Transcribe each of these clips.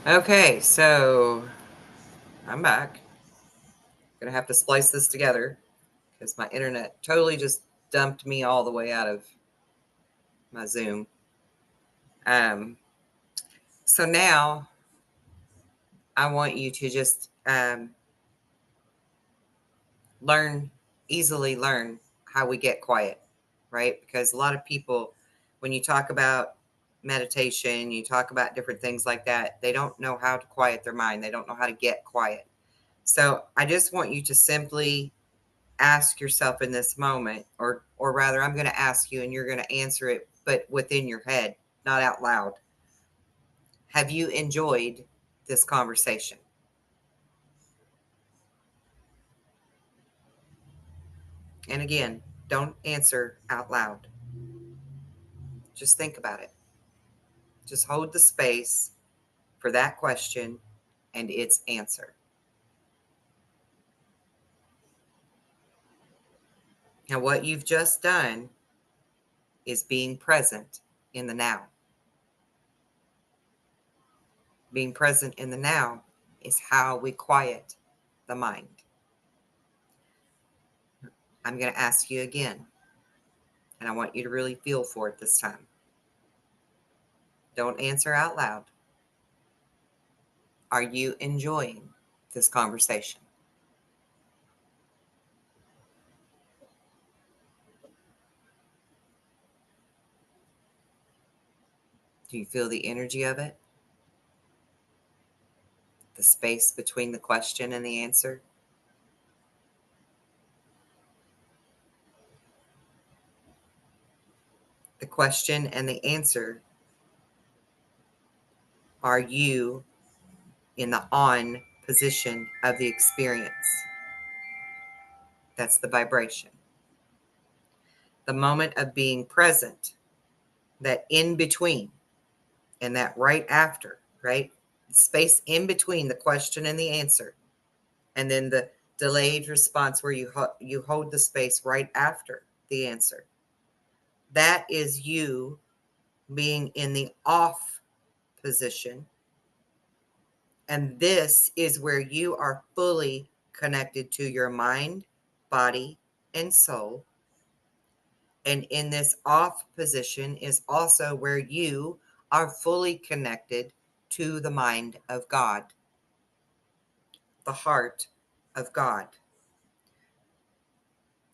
Okay, so I'm back. Gonna have to splice this together because my internet totally just dumped me all the way out of my Zoom. Um, so now I want you to just easily learn how we get quiet, right? Because a lot of people, when you talk about meditation, you talk about different things like that, they don't know how to quiet their mind. They don't know how to get quiet. So I just want you to simply ask yourself in this moment, or rather I'm going to ask you and you're going to answer it, but within your head, not out loud. Have you enjoyed this conversation? And again, don't answer out loud. Just think about it. Just hold the space for that question and its answer. Now, what you've just done is being present in the now. Being present in the now is how we quiet the mind. I'm going to ask you again, and I want you to really feel for it this time. Don't answer out loud. Are you enjoying this conversation? Do you feel the energy of it? The space between the question and the answer? The question and the answer are you in the on position of the experience. That's the vibration. The moment of being present, that in between and that right after, right? The space in between the question and the answer. And then the delayed response where you hold the space right after the answer. That is you being in the off position. And this is where you are fully connected to your mind, body, and soul. And in this off position is also where you are fully connected to the mind of God, the heart of God.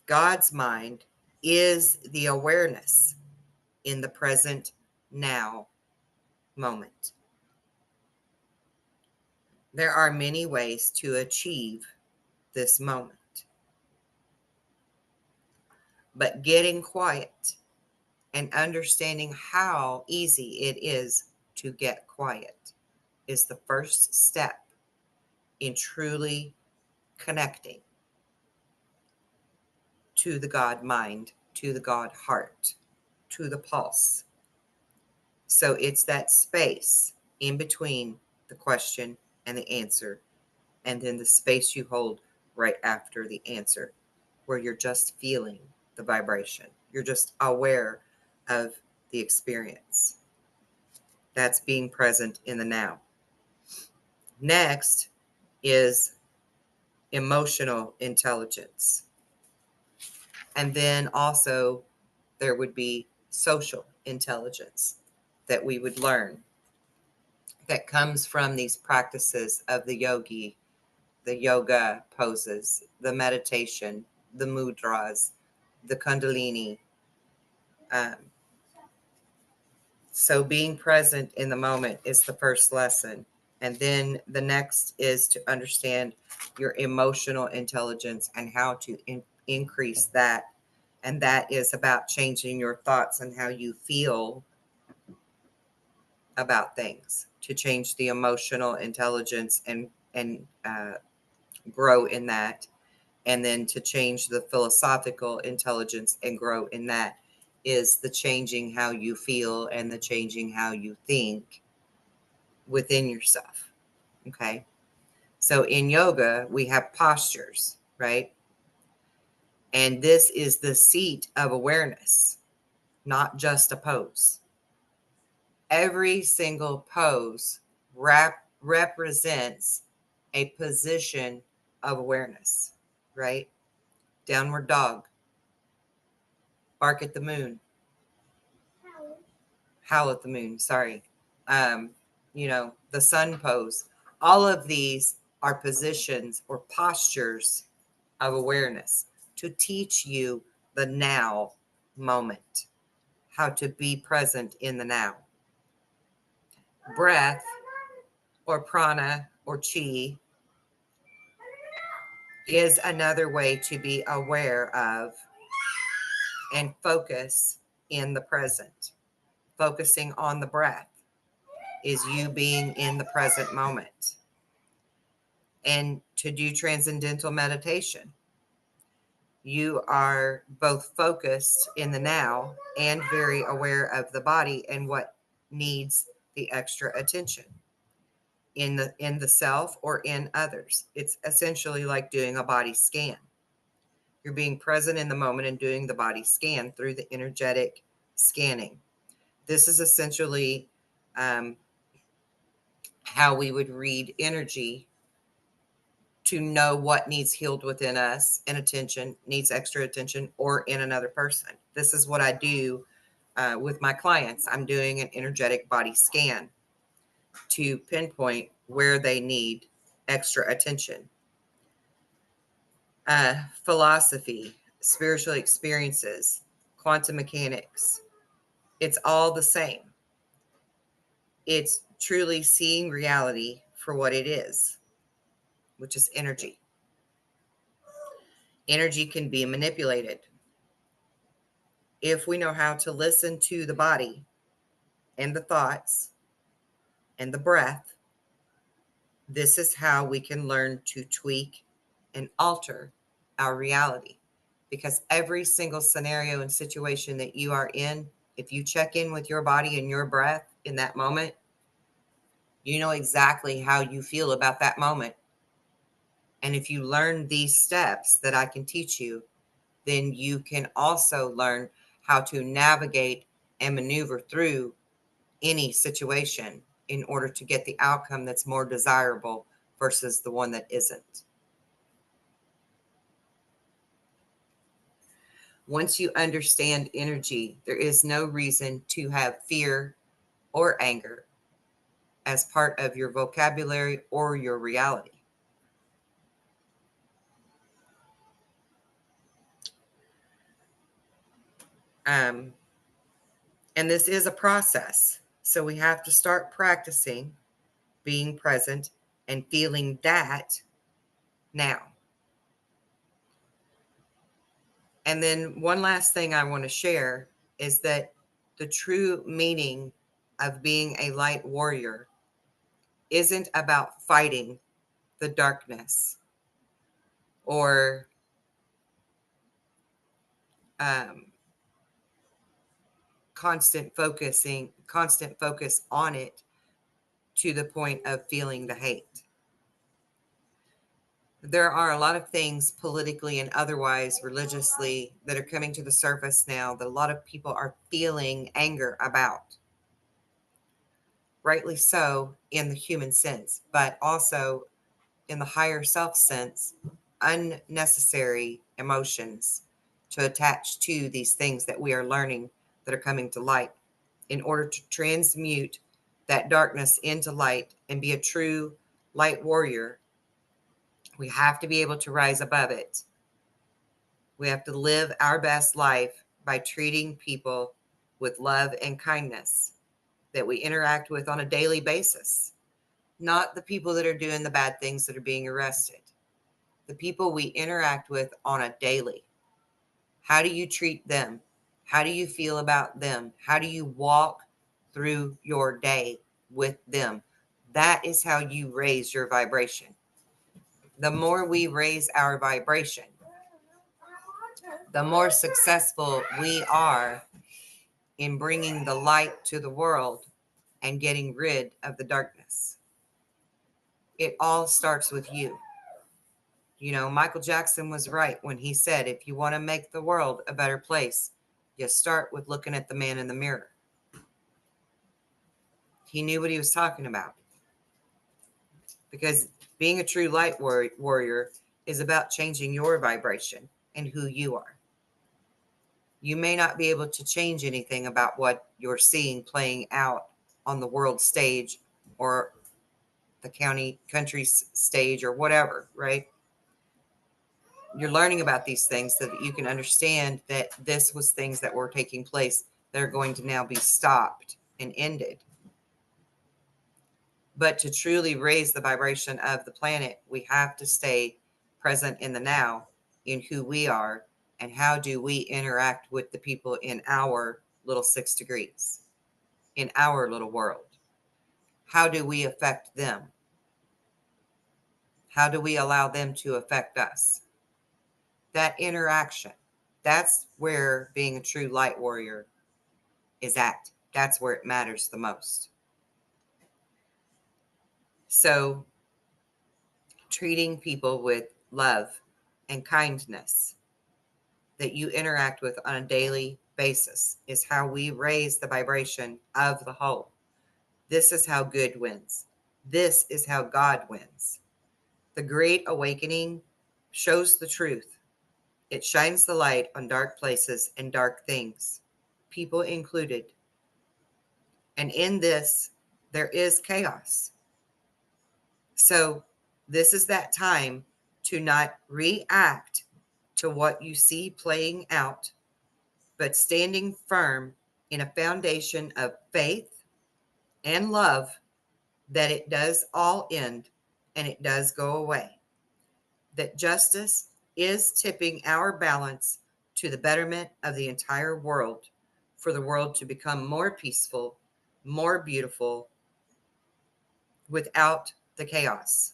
God's mind is the awareness in the present now moment. There are many ways to achieve this moment, but getting quiet and understanding how easy it is to get quiet is the first step in truly connecting to the God mind, to the God heart, to the pulse. So it's that space in between the question and the answer, and then the space you hold right after the answer, where you're just feeling the vibration. You're just aware of the experience. That's being present in the now. Next is emotional intelligence. And then also there would be social intelligence that we would learn that comes from these practices of the yogi, the yoga poses, the meditation, the mudras, the kundalini. Um, so being present in the moment is the first lesson. And then the next is to understand your emotional intelligence and how to increase that. And that is about changing your thoughts and how you feel about things, to change the emotional intelligence and grow in that, and then to change the philosophical intelligence and grow in that is the changing how you feel and the changing how you think within yourself. Okay, so in yoga we have postures, right? And this is the seat of awareness, not just a pose. Every single pose represents a position of awareness, right? Downward dog, bark at the moon, howl at the moon, sorry. The sun pose. All of these are positions or postures of awareness to teach you the now moment, how to be present in the now. Breath or prana or chi is another way to be aware of and focus in the present. Focusing on the breath is you being in the present moment. And to do transcendental meditation, you are both focused in the now and very aware of the body and what needs the extra attention in the self or in others. It's essentially like doing a body scan. You're being present in the moment and doing the body scan through the energetic scanning. This is essentially how we would read energy to know what needs healed within us and attention, needs extra attention, or in another person. This is what I do with my clients. I'm doing an energetic body scan to pinpoint where they need extra attention. Philosophy, spiritual experiences, quantum mechanics, it's all the same. It's truly seeing reality for what it is, which is energy. Energy can be manipulated. If we know how to listen to the body and the thoughts and the breath, this is how we can learn to tweak and alter our reality. Because every single scenario and situation that you are in, if you check in with your body and your breath in that moment, you know exactly how you feel about that moment. And if you learn these steps that I can teach you, then you can also learn how to navigate and maneuver through any situation in order to get the outcome that's more desirable versus the one that isn't. Once you understand energy, there is no reason to have fear or anger as part of your vocabulary or your reality. And this is a process. So we have to start practicing being present and feeling that now. And then one last thing I want to share is that the true meaning of being a light warrior isn't about fighting the darkness or um, constant focus on it to the point of feeling the hate. There are a lot of things politically and otherwise religiously that are coming to the surface now that a lot of people are feeling anger about. Rightly so in the human sense, but also in the higher self sense, unnecessary emotions to attach to these things that we are learning that are coming to light in order to transmute that darkness into light and be a true light warrior. We have to be able to rise above it. We have to live our best life by treating people with love and kindness that we interact with on a daily basis, not the people that are doing the bad things that are being arrested. The people we interact with on a daily. How do you treat them? How do you feel about them? How do you walk through your day with them? That is how you raise your vibration. The more we raise our vibration, the more successful we are in bringing the light to the world and getting rid of the darkness. It all starts with you. You know, Michael Jackson was right when he said, if you want to make the world a better place, you start with looking at the man in the mirror. He knew what he was talking about. Because being a true light warrior is about changing your vibration and who you are. You may not be able to change anything about what you're seeing playing out on the world stage or the country stage or whatever, right? You're learning about these things so that you can understand that this was things that were taking place that are going to now be stopped and ended. But to truly raise the vibration of the planet, we have to stay present in the now, in who we are, and how do we interact with the people in our little 6 degrees, in our little world. How do we affect them? How do we allow them to affect us? That interaction, that's where being a true light warrior is at. That's where it matters the most. So, treating people with love and kindness that you interact with on a daily basis is how we raise the vibration of the whole. This is how good wins. This is how God wins. The Great Awakening shows the truth. It shines the light on dark places and dark things, people included. And in this, there is chaos. So, this is that time to not react to what you see playing out, but standing firm in a foundation of faith and love that it does all end and it does go away. That justice is tipping our balance to the betterment of the entire world, for the world to become more peaceful, more beautiful, without the chaos.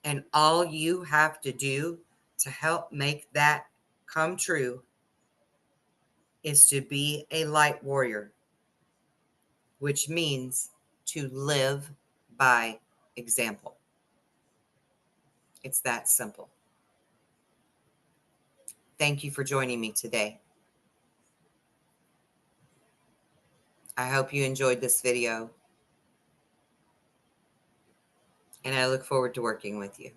And all you have to do to help make that come true is to be a light warrior, which means to live by example. It's that simple. Thank you for joining me today. I hope you enjoyed this video, and I look forward to working with you.